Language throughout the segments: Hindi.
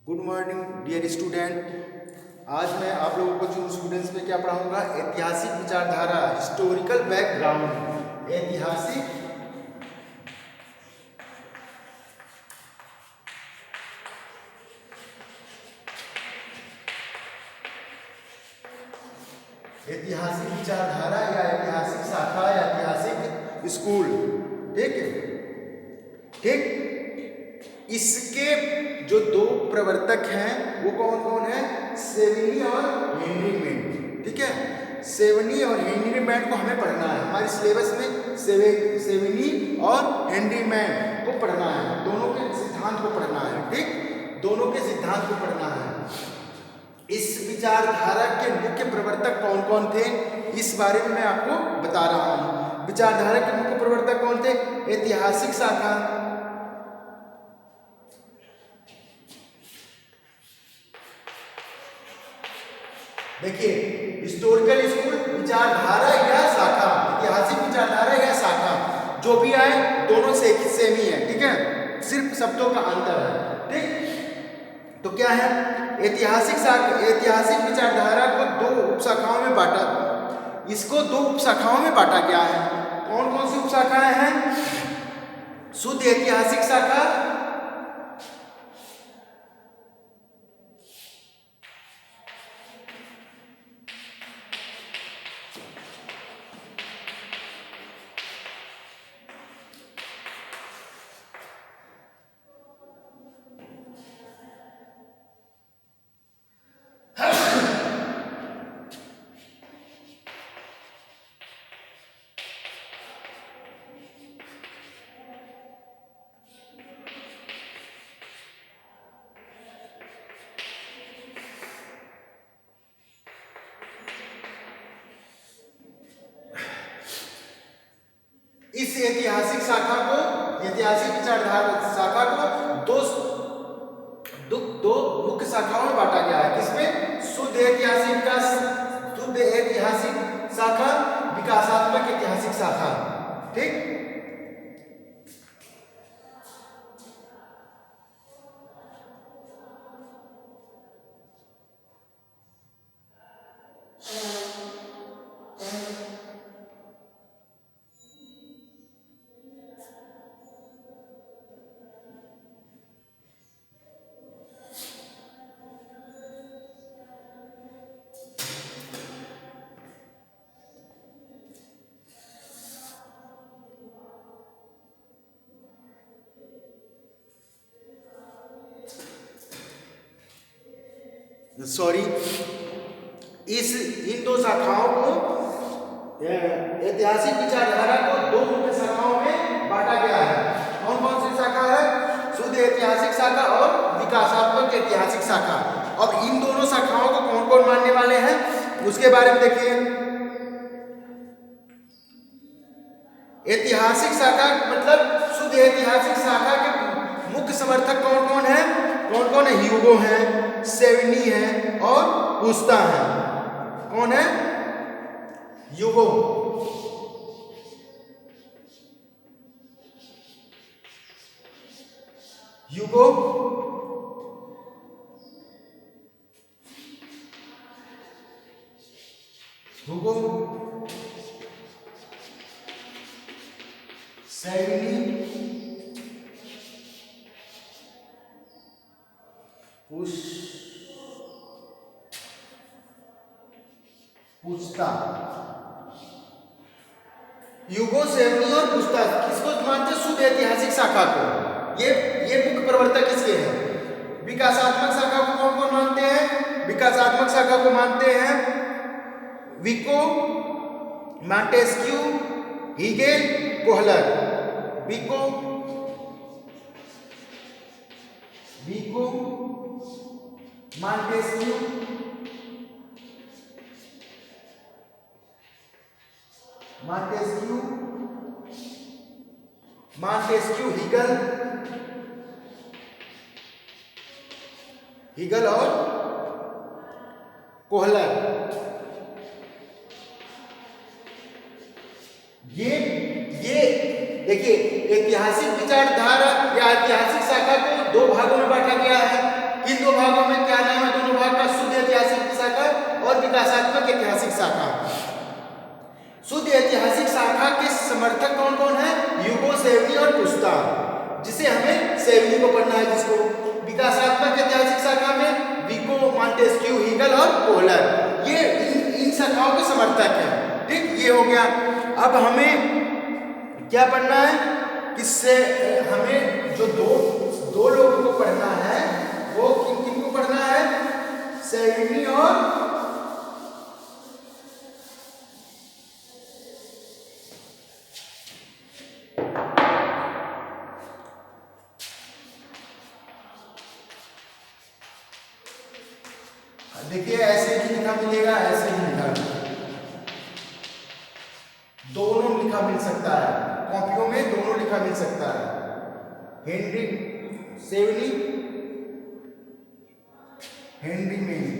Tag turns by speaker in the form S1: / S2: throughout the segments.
S1: Good morning dear student. आज मैं आप लोगों को जो स्टूडेंट्स में क्या पढ़ाऊंगा, ऐतिहासिक विचारधारा, हिस्टोरिकल बैकग्राउंड। ऐतिहासिक विचारधारा या ऐतिहासिक शाखा या ऐतिहासिक स्कूल। ठीक है, ठीक। इसके जो दो प्रवर्तक हैं वो कौन कौन है? सेवनी और हेनरी मैंट। ठीक है, सेवनी और हेनरी मैंट को हमें पढ़ना है। हमारे सिलेबस में सेवनी और हेनरी मैंट को पढ़ना है। दोनों के सिद्धांत को पढ़ना है। ठीक, दोनों के सिद्धांत को पढ़ना है। इस विचारधारा के मुख्य प्रवर्तक कौन कौन थे, इस बारे में मैं आपको बता रहा हूं। विचारधारा के मुख्य प्रवर्तक कौन थे? ऐतिहासिक शाखा, देखिए, हिस्टोरिकल स्कूल, विचारधारा या शाखा, ऐतिहासिक विचारधारा या शाखा, जो भी आए दोनों सेम ही है। ठीक है, सिर्फ शब्दों का अंतर है। ठीक, तो क्या है? ऐतिहासिक विचारधारा को दो उपशाखाओं में बांटा, इसको दो उपशाखाओं में बांटा गया है। कौन कौन सी उपशाखाएं हैं? शुद्ध ऐतिहासिक शाखा, इस ऐतिहासिक शाखा को, ऐतिहासिक विचारधारा शाखा को दो मुख्य शाखाओं में बांटा गया है। किसमें? शुद्ध ऐतिहासिक शाखा, विकासात्मक ऐतिहासिक शाखा। ठीक, सॉरी, इन दो शाखाओं को, ऐतिहासिक विचारधारा को दो मुख्य शाखाओं में बांटा गया है। कौन कौन सी शाखा है? शुद्ध ऐतिहासिक शाखा और विकासात्मक ऐतिहासिक शाखा। अब इन दोनों शाखाओं को कौन कौन मानने वाले हैं, उसके बारे में देखिए। ऐतिहासिक शाखा मतलब शुद्ध ऐतिहासिक शाखा के मुख्य समर्थक कौन कौन है? कौन कौन है? ह्यूगो है, सेवनी है और पुस्ता है। कौन है? ह्यूगो, ह्यूगो, ह्यूगो, सेवनी, पुस्ता। ह्यूगो, सेवनी और पुस्ता किसको मानते हैं? शुद्ध ऐतिहासिक शाखा को। ये मुख्य प्रवर्तक किसके हैं? विकासात्मक शाखा को कौन कौन मानते हैं? विकासात्मक शाखा को मानते हैं Vico, Montesquieu, Hegel, Kohler. Vico, Montesquieu, Hegel और कोहलर। ये देखिए, ऐतिहासिक विचारधारा या ऐतिहासिक शाखा को दो भागों में बांटा गया है। किन दो भागों में क्या नाम है दोनों भाग का? शुद्ध ऐतिहासिक शाखा और विकासात्मक ऐतिहासिक शाखा। शुद्ध ऐतिहासिक शाखा के समर्थक कौन कौन है? ह्यूगो, सेवनी और पुस्तार, जिसे हमें सेवनी को पढ़ना है। जिसको विकासात्मक ऐतिहासिक शाखा में विको, मॉन्टेस्क्यू, हीगल और कोहलर, ये इन शाखाओं के समर्थक हैं। ठीक, ये हो गया। अब हमें क्या पढ़ना है? किससे हमें जो दो लोगों को पढ़ना है वो किन किन को पढ़ना है? सेवनी और देखिए ऐसे ही लिखा मिलेगा, ऐसे ही लिखा, दोनों लिखा मिल सकता है, कॉपियों में दोनों लिखा मिल सकता है। हेनरी सेवनी, हेनरी मेन।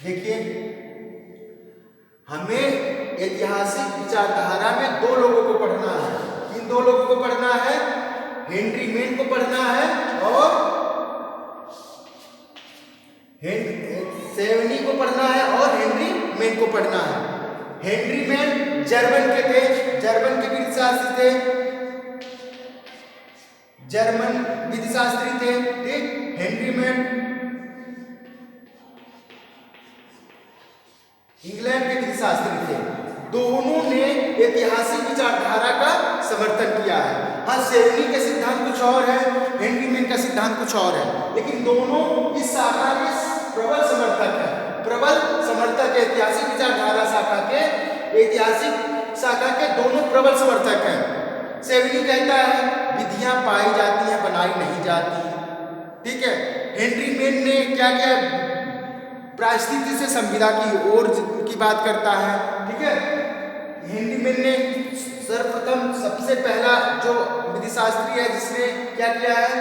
S1: देखिए हमें ऐतिहासिक विचारधारा में दो लोगों को पढ़ना है। किन दो लोगों को पढ़ना है? हेनरी मेन को पढ़ना है और सेवनी को पढ़ना है और हेनरी मेन को पढ़ना है। हेनरी मेन जर्मन के थे, जर्मन के विधिशास्त्री थे, जर्मन विधिशास्त्री थे। ठीक, हेनरी मेन इंग्लैंड के विधिशास्त्री थे। दोनों ने ऐतिहासिक विचारधारा का समर्थन किया है। हाँ, सेवनी के सिद्धांत कुछ और है, हेनरी मेन का सिद्धांत कुछ और है, लेकिन दोनों इस शाखा के प्रबल समर्थक हैं। प्रबल समर्थक ऐतिहासिक विचारधारा शाखा के, ऐतिहासिक शाखा के दोनों प्रबल समर्थक हैं। सेवनी कहता है विधियां पाई जाती हैं, बनाई नहीं जाती। ठीक है, हेनरी मेन ने क्या किया? परिस्थिति से संविदा की ओर की बात करता है। ठीक है, हेनरी मेन ने सर्वप्रथम सबसे पहला जो विधिशास्त्री है जिसने क्या किया है,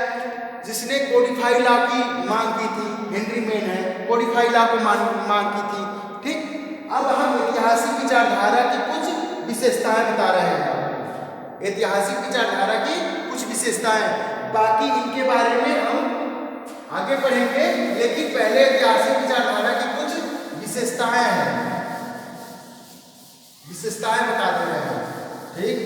S1: जिसने कोडिफाई लॉ की मांग की थी, हेनरी मेन है, कोडिफाई लॉ को मांग की थी। ठीक, अब हम ऐतिहासिक विचारधारा की कुछ विशेषताएं बता रहे हैं। ऐतिहासिक विचारधारा की कुछ विशेषताएं, बाकी इनके बारे में हम आगे पढ़ेंगे, लेकिन पहले ऐतिहासिक विचारधारा की कुछ विशेषताएं हैं, विशेषताएं बता दे रहे हैं। ठीक,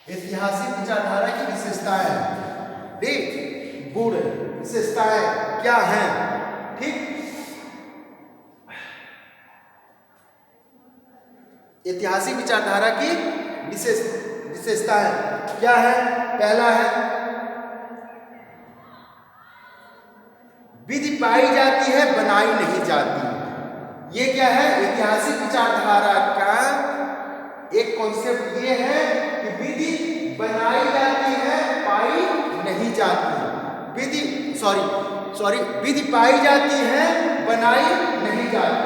S1: ऐतिहासिक विचारधारा की विशेषताएं, ठीक, गुण विशेषताएं क्या हैं? ठीक, ऐतिहासिक विचारधारा की विशेषताएं क्या है? पहला है विधि पाई जाती है, बनाई नहीं जाती। ये क्या है? ऐतिहासिक विचारधारा का एक कॉन्सेप्ट ये है कि विधि बनाई जाती है, पाई नहीं जाती। विधि पाई जाती है, बनाई नहीं जाती।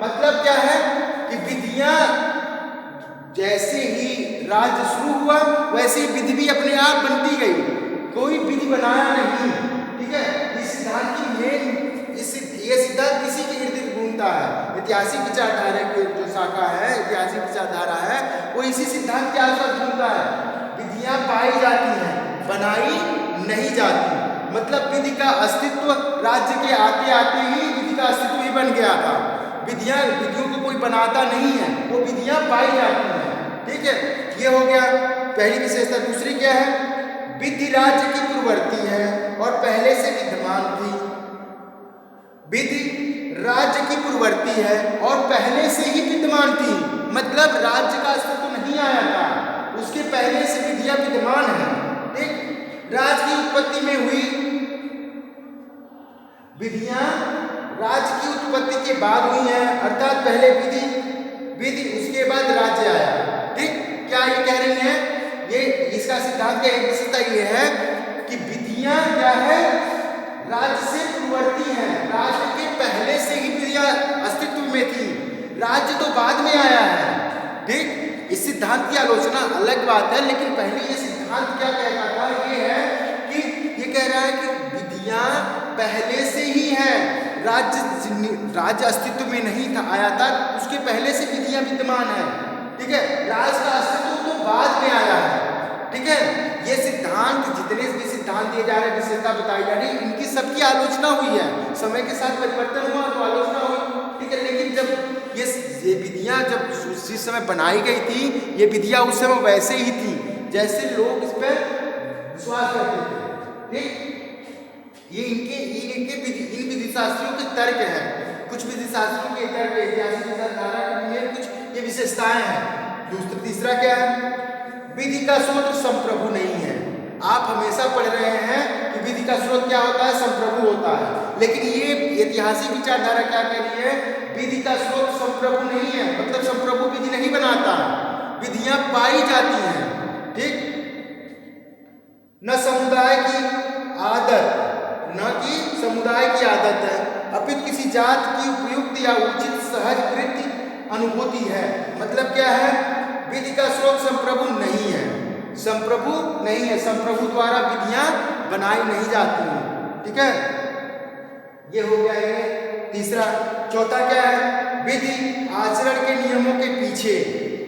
S1: मतलब क्या है कि विधियां जैसे ही राज्य शुरू हुआ वैसे ही विधि भी अपने आप बनती गई, कोई विधि बनाया नहीं। ठीक है, इस सिद्धांत की ये सिद्धांत किसी के इर्द गिर्द घूमता है। ऐतिहासिक विचारधारा की जो शाखा है, ऐतिहासिक विचारधारा है, वो इसी सिद्धांत के आसपास घूमता है। विधियां पाई जाती हैं, बनाई नहीं जाती। मतलब विधि का अस्तित्व राज्य के आते आते ही विधि का अस्तित्व ही बन गया था। विधियों को कोई बनाता नहीं है, वो विधियां पाई जाती हैं। ठीक है, ये हो गया पहली विशेषता। दूसरी क्या है? विधि राज्य की पूर्ववर्ती है और पहले से विद्यमान थी। विधि राज्य की पूर्ववर्ती है और पहले से ही विद्यमान थी, मतलब राज्य का अस्तित्व नहीं आया था, उसके पहले से विधियां विद्यमान है। ठीक, राज्य की उत्पत्ति में हुई विधियां राज्य की उत्पत्ति के बाद हुई है, अर्थात पहले विधि उसके बाद राज्य आया। ठीक, क्या ये कह रही है, ये इसका सिद्धांत का एक विशेषता ये है कि विधियां क्या है, राज्य से पूर्ववर्ती हैं। राज्य के पहले से ही विधियां अस्तित्व में थी, राज्य तो बाद में आया है। ठीक, इस सिद्धांत की आलोचना अलग बात है, लेकिन पहले ये सिद्धांत क्या कहता था, ये है कि ये कह रहा है कि विधियां पहले से ही है, राज्य अस्तित्व में नहीं था, आया था, उसके पहले से विधियां विद्यमान है। ठीक है, राज्य का अस्तित्व तो बाद में आया है। ठीक है, ये सिद्धांत जितने भी सिद्धांत दिए जा रहे हैं, विशेषता बताई जा रही है, इनकी सबकी आलोचना हुई है। समय के साथ परिवर्तन हुआ तो आलोचना हुई। ठीक है, लेकिन जब ये विधियां जब जिस समय बनाई गई थी, ये विधियां उस समय वैसे ही थी जैसे लोग इस पर विश्वास करते थे। ठीक, ये इन विधि शास्त्रियों के तर्क हैं, कुछ विधि शास्त्रियों के तर्क, ऐतिहासिक विचारधारा के कुछ ये विशेषताएं हैं। तीसरा क्या है, विधि का स्रोत संप्रभु नहीं है। आप हमेशा पढ़ रहे हैं कि विधि का स्रोत क्या होता है, संप्रभु होता है, लेकिन ये ऐतिहासिक विचारधारा क्या कह रही है, विधि का स्रोत संप्रभु नहीं है, मतलब संप्रभु विधि नहीं बनाता, विधियां पाई जाती हैं। ठीक, न समुदाय की आदत, न कि समुदाय की आदत है, अपितु किसी जात की उपयुक्त या उचित सहज कृत्य अनुभूति है। मतलब क्या है, विधि का स्रोत संप्रभु नहीं है, संप्रभु नहीं है, संप्रभु द्वारा विधियां बनाई नहीं जाती हैं। ठीक है, ये हो गया ये तीसरा। चौथा क्या है, विधि आचरण के नियमों के पीछे,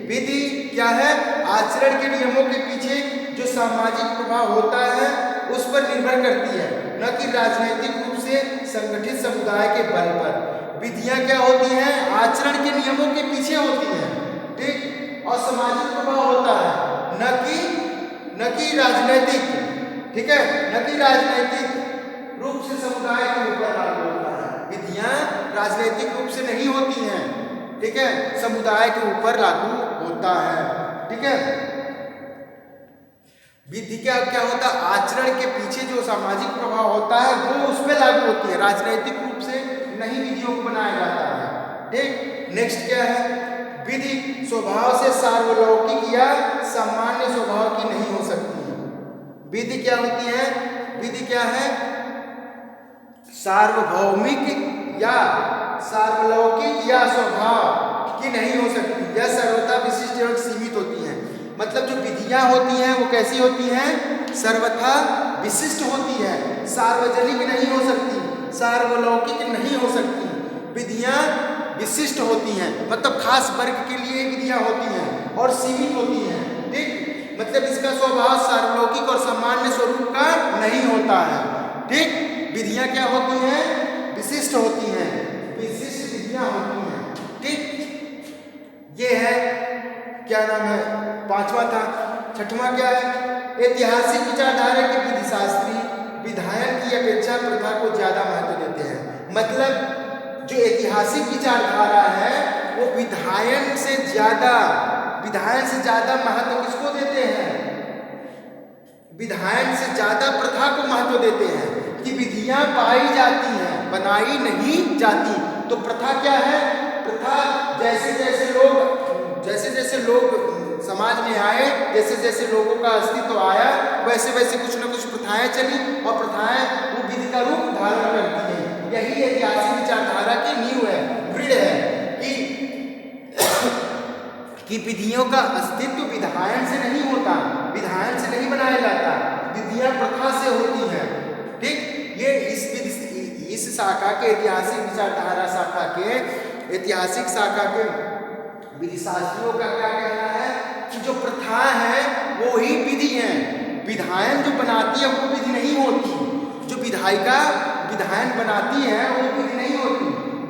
S1: विधि क्या है, आचरण के नियमों के पीछे जो सामाजिक प्रभाव होता है उस पर निर्भर करती है, न कि राजनीतिक रूप से संगठित समुदाय के बल पर। विधियां क्या होती हैं, आचरण के नियमों के पीछे होती हैं। ठीक, और सामाजिक प्रभाव होता है, न कि राजनीतिक, ठीक है, न कि राजनीतिक रूप से समुदाय के ऊपर लागू होता है। विधियां राजनीतिक रूप से नहीं होती हैं, ठीक है, समुदाय के ऊपर लागू होता है। ठीक है, विधि क्या होता है, आचरण के पीछे जो सामाजिक प्रभाव होता है वो उस पर लागू होती है, राजनीतिक रूप से नहीं विधियों को बनाया जाता है। ठीक, नेक्स्ट क्या है, विधि स्वभाव से सार्वलौकिक या सामान्य स्वभाव की नहीं हो सकती। विधि क्या होती है, विधि क्या है, सार्वभौमिक या सार्वलौकिक या स्वभाव की नहीं हो सकती, यह सर्वथा विशिष्ट एवं सीमित होती हैं। मतलब जो विधियां होती हैं वो कैसी होती हैं, सर्वथा विशिष्ट होती है, सार्वजनिक नहीं हो सकती, सार्वलौकिक नहीं हो सकती। विधियां विशिष्ट होती हैं, मतलब खास वर्ग के लिए विधियां होती हैं और सीमित होती हैं। ठीक, मतलब इसका स्वभाव सार्वलौकिक और सामान्य स्वरूप का नहीं होता है। ठीक, विधियां क्या होती हैं, विशिष्ट होती हैं, विशिष्ट विधियां होती हैं। ठीक, ये है क्या नाम है, पांचवा था। छठवां क्या है, ऐतिहासिक विचारधारा के विधि शास्त्री विधायन की अपेक्षा प्रथा को ज्यादा महत्व देते हैं। मतलब जो ऐतिहासिक विचारधारा है वो विधायन से ज्यादा महत्व किसको देते हैं, विधायन से ज्यादा प्रथा को महत्व देते हैं कि विधियां पाई जाती हैं, बनाई नहीं जाती। तो प्रथा क्या है, प्रथा जैसे जैसे लोग समाज में आए, जैसे जैसे लोगों का अस्तित्व आया, वैसे वैसे कुछ न कुछ प्रथाएं चली और प्रथाएं वो विधि का रूप धारण करती हैं। यही ऐतिहासिक विचारधारा की नींव है, दृढ़ है कि विधियों का अस्तित्व विधायन से नहीं होता, विधायन से नहीं बनाया जाता, विधियां प्रथा से होती हैं। ठीक, ये इस शाखा के ऐतिहासिक विचारधारा शाखा के ऐतिहासिक शाखा के विधि शास्त्रियों का क्या कहना है कि जो प्रथा है वो ही विधि है, विधायन जो बनाती है वो विधि नहीं होती, जो विधायिका विधायन बनाती है वो विधि नहीं होती,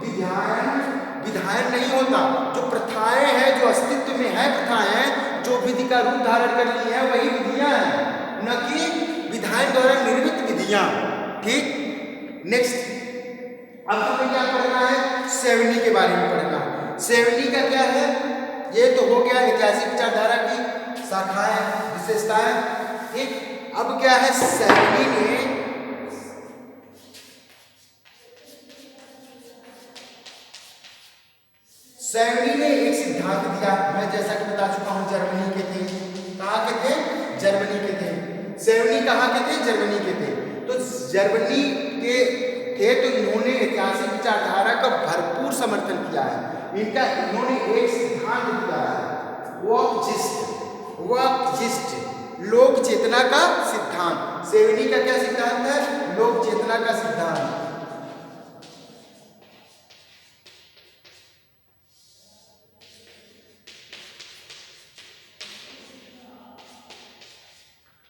S1: विधायन नहीं होता। जो प्रथाएं हैं, जो अस्तित्व में है प्रथाएं, जो विधि का रूप धारण कर ली है वही विधियां हैं, न कि विधायन द्वारा निर्मित विधियां। ठीक, नेक्स्ट अब हमें क्या पढ़ना है, सेवनी के बारे में पढ़ना है। सेवनी का क्या है, ये तो हो गया ऐतिहासिक विचारधारा की शाखाएं, विशेषताएं। ठीक, अब क्या है, सेवनी ने सेवनी ने एक सिद्धांत दिया, मैं जैसा कि बता चुका हूं जर्मनी के थे। कहाँ के थे? जर्मनी के थे। सेवनी कहाँ के थे? जर्मनी के थे। तो जर्मनी के थे तो इन्होंने ऐतिहासिक विचारधारा का भरपूर समर्थन किया है। इन्होंने एक सिद्धांत दिया है, वॉकजिस्ट, लोक चेतना का सिद्धांत। सेवनी का क्या सिद्धांत है? लोक चेतना का सिद्धांत।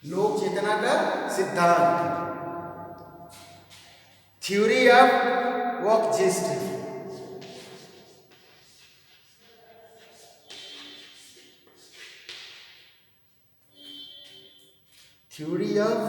S1: लोक चेतना का सिद्धांत, theory of Volksgeist. Theory of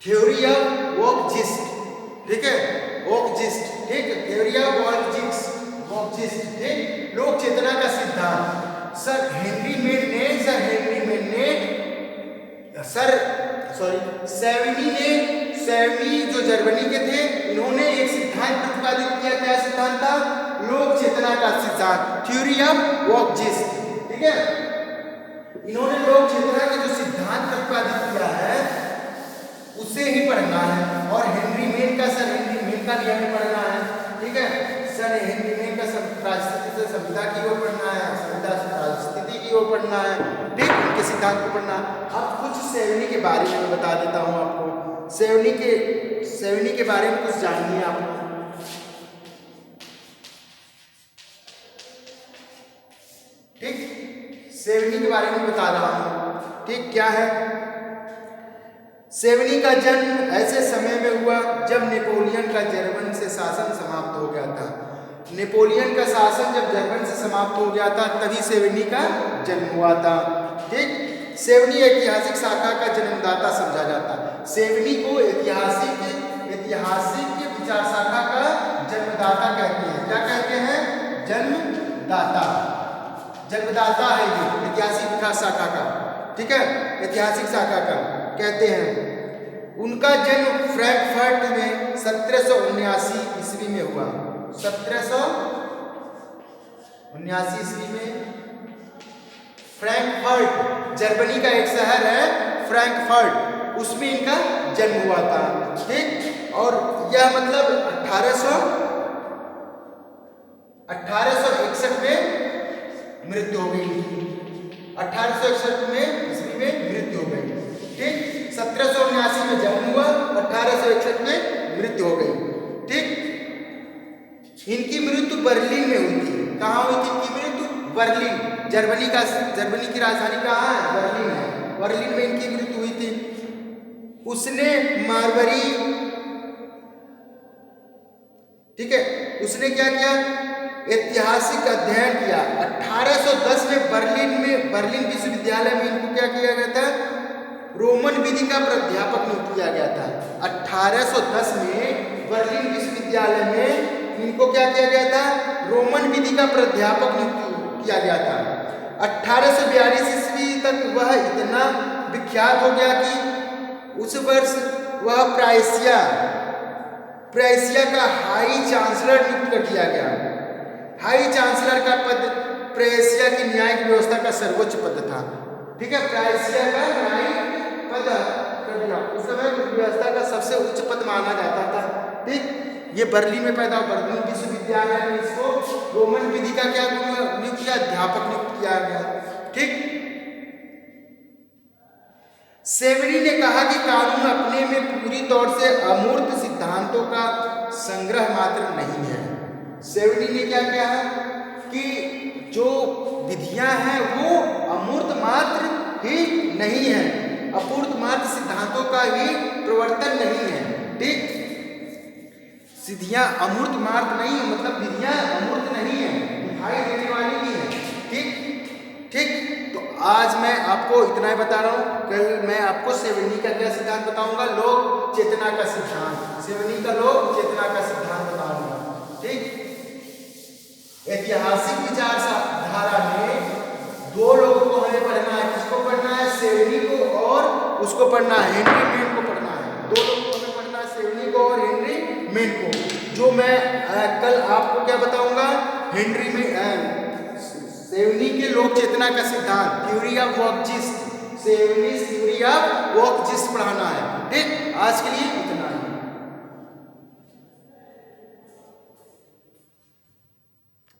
S1: theory of Volksgeist, ठीक है, वॉकजिस्ट, ठीक, थ्योरी ऑफ वॉकजिस्ट, ठीक, लोक चेतना का सिद्धांत। सर हेनरी सेवनी जो जर्मनी के थे, इन्होंने एक सिद्धांत प्रतिपादित किया। क्या सिद्धांत था? लोक चेतना का सिद्धांत, थ्योरी ऑफ वॉकजिस्ट, ठीक है। इन्होंने लोक चेतना का जो सिद्धांत प्रतिपादित किया है उसे ही पढ़ना है। और सर हेनरी मेन का भी हमें पढ़ना है, ठीक है। सर हेनरी मेन का परिस्थिति से सभ्यता की ओर पढ़ना है, सभ्यता से परिस्थिति की ओर पढ़ना है, ठीक, उनके सिद्धांत को पढ़ना है। अब कुछ सेवनी के बारे में बता देता हूँ आपको। सेवनी के बारे में कुछ जानिए आपको। ठीक, सेवनी के बारे में बता रहा हूँ, ठीक। क्या है? सेवनी का जन्म ऐसे समय में हुआ जब नेपोलियन का जर्मन से शासन समाप्त हो गया था। नेपोलियन का शासन जब जर्मन से समाप्त हो गया था तभी सेवनी का जन्म हुआ था, ठीक। सेवनी ऐतिहासिक शाखा का जन्मदाता समझा जाता है। सेवनी को ऐतिहासिक विचार शाखा का जन्मदाता कहते हैं। क्या कहते हैं? जन्मदाता है ये ऐतिहासिक विकास शाखा का, ठीक है, ऐतिहासिक शाखा का कहते हैं। उनका जन्म फ्रैंकफर्ट में 1779 ईस्वी में हुआ। 1779 ईस्वी में फ्रैंकफर्ट, जर्मनी का एक शहर है फ्रैंकफर्ट, उसमें इनका जन्म हुआ था, ठीक। और यह मतलब 1861 में मृत्यु हो गई। 1861 में ईस्वी में मृत्यु हो गई, ठीक। 1779 में जन्म हुआ, 1861 में मृत्यु हो गई, ठीक। इनकी मृत्यु बर्लिन में हुई थी। कहाँ हुई थी इनकी मृत्यु? बर्लिन, जर्मनी की राजधानी कहाँ है? बर्लिन है। बर्लिन में इनकी मृत्यु हुई थी। उसने मार्बरी, ठीक है, उसने क्या किया? ऐतिहासिक अध्ययन किया। 1810 में बर्लिन विश्वविद्यालय में इनको क्या किया गया था? रोमन विधि का प्राध्यापक नियुक्त किया गया था। 1810 में बर्लिन विश्वविद्यालय में इनको क्या किया गया था? रोमन विधि का प्राध्यापक नियुक्त किया गया था। 1842 ईस्वी तक वह इतना विख्यात हो गया कि उस वर्ष वह प्रेसिया का हाई चांसलर नियुक्त कर दिया गया। हाई चांसलर का पद प्रेसिया की न्यायिक व्यवस्था का सर्वोच्च पद था, ठीक है। प्रेसिया का न्यायिक पद कर दिया, उस समय व्यवस्था का सबसे उच्च पद माना जाता था, ठीक। ये बर्लिन में पैदा हुआ। बर्लिन विश्वविद्यालय में इसको रोमन विधि का क्या नियुक्त किया? अध्यापक नियुक्त किया गया, ठीक। सेवनी ने कहा कि कानून अपने में पूरी तौर से अमूर्त सिद्धांतों का संग्रह मात्र नहीं है। सेवनी ने क्या किया है कि जो विधियां हैं वो अमूर्त मात्र ही नहीं है, अपूर्त मात्र सिद्धांतों का ही प्रवर्तन नहीं है, ठीक। सिद्धियां अमूर्त मात्र नहीं है, मतलब विधियां अमूर्त नहीं है, दिखाई देने वाली भी है, ठीक। तो आज मैं आपको इतना ही बता रहा हूँ, कल मैं आपको सेवनी का क्या सिद्धांत बताऊंगा, लोक चेतना का सिद्धांत, सेवनी का लोक चेतना का सिद्धांत बताऊंगा। ठीक, ऐतिहासिक विचारधारा में दो लोगों को हमें पढ़ना है, किसको पढ़ना है, सेवनी को और उसको पढ़ना है, हेनरी मेन को पढ़ना है। दो लोगों को हमें पढ़ना है, सेवनी को और हेनरी मेन को। जो मैं कल आपको क्या बताऊंगा, हेनरी में सेवनी के लोक चेतना का सिद्धांत, theory of वॉकजिस्ट, Sevni theory of वॉकजिस्ट पढ़ाना है। ठीक, आज के लिए इतना।